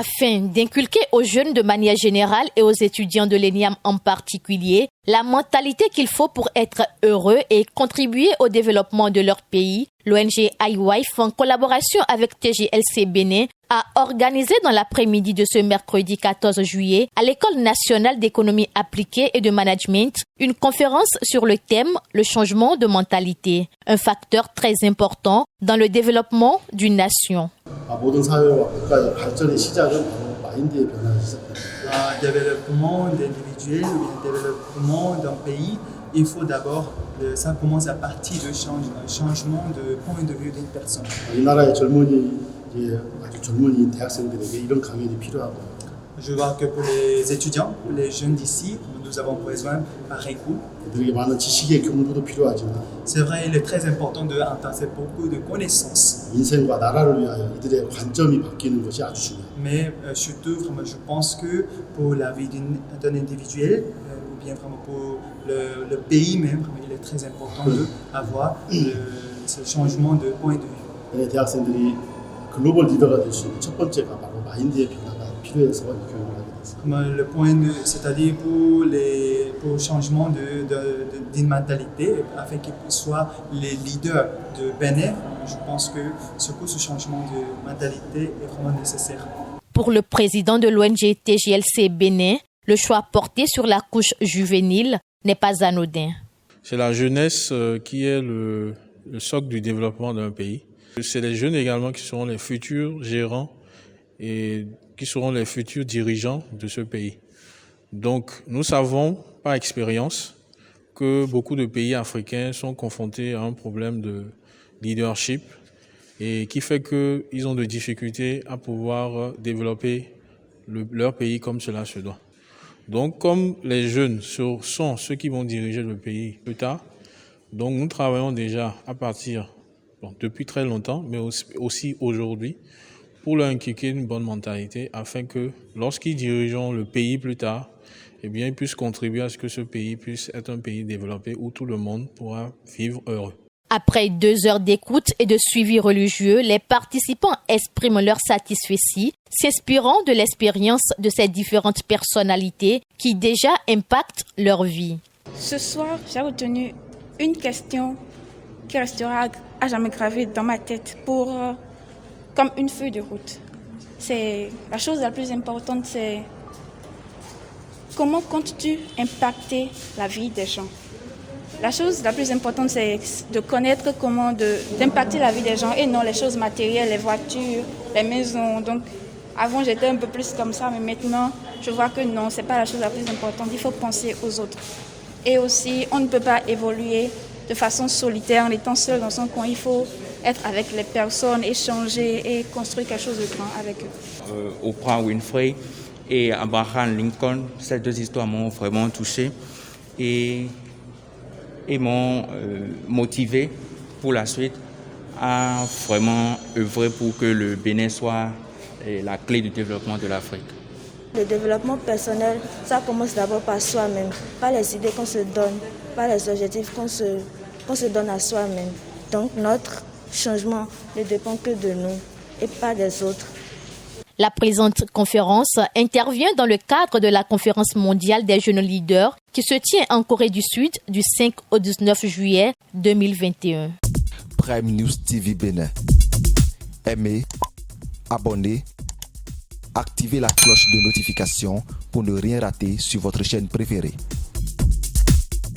Afin d'inculquer aux jeunes de manière générale et aux étudiants de l'ENIAM en particulier la mentalité qu'il faut pour être heureux et contribuer au développement de leur pays, l'ONG iWife, en collaboration avec TGLC Bénin, a organisé dans l'après-midi de ce mercredi 14 juillet à l'École nationale d'économie appliquée et de management une conférence sur le thème « Le changement de mentalité », un facteur très important dans le développement d'une nation. Le développement individuel ou le développement d'un pays, il faut d'abord, ça commence à partir du changement de point de vue d'une personne. Je vois que pour les étudiants, pour les jeunes d'ici, nous avons besoin pareil coup. C'est vrai, il est très important d'entamer beaucoup de connaissances. Mais surtout, vraiment, je pense que pour la vie d'un individuel, ou bien vraiment pour le pays même, il est très important d'avoir ce changement de point de vue. Le point c'est-à-dire pour le changement d'une mentalité, afin qu'ils soient les leaders de Bénin, je pense que ce changement de mentalité est vraiment nécessaire. Pour le président de l'ONG TGLC Bénin, le choix porté sur la couche juvénile n'est pas anodin. C'est la jeunesse qui est le socle du développement d'un pays. C'est les jeunes également qui seront les futurs gérants et qui seront les futurs dirigeants de ce pays. Donc, nous savons par expérience que beaucoup de pays africains sont confrontés à un problème de leadership et qui fait qu'ils ont des difficultés à pouvoir développer leur pays comme cela se doit. Donc, comme les jeunes sont ceux qui vont diriger le pays plus tard, donc nous travaillons déjà à partir, depuis très longtemps, mais aussi aujourd'hui, pour leur inculquer une bonne mentalité afin que lorsqu'ils dirigeront le pays plus tard, eh bien, ils puissent contribuer à ce que ce pays puisse être un pays développé où tout le monde pourra vivre heureux. Après 2 heures d'écoute et de suivi religieux, les participants expriment leur satisfaction, s'inspirant de l'expérience de ces différentes personnalités qui déjà impactent leur vie. Ce soir, j'ai retenu une question qui restera à jamais gravée dans ma tête comme une feuille de route. La chose la plus importante, c'est comment comptes-tu impacter la vie des gens? La chose la plus importante, c'est de connaître comment d'impacter la vie des gens et non les choses matérielles, les voitures, les maisons. Donc, avant, j'étais un peu plus comme ça, mais maintenant, je vois que non, c'est pas la chose la plus importante. Il faut penser aux autres. Et aussi, on ne peut pas évoluer de façon solitaire en étant seul dans son coin. Il faut être avec les personnes, échanger et construire quelque chose de grand avec eux. Oprah Winfrey et Abraham Lincoln, ces 2 histoires m'ont vraiment touché et m'ont motivé pour la suite à vraiment œuvrer pour que le Bénin soit la clé du développement de l'Afrique. Le développement personnel, ça commence d'abord par soi-même, par les idées qu'on se donne, par les objectifs qu'on se donne à soi-même. Donc notre changement ne dépend que de nous et pas des autres. La présente conférence intervient dans le cadre de la conférence mondiale des jeunes leaders qui se tient en Corée du Sud du 5 au 19 juillet 2021. Prime News TV Bénin. Aimez, abonnez, activez la cloche de notification pour ne rien rater sur votre chaîne préférée.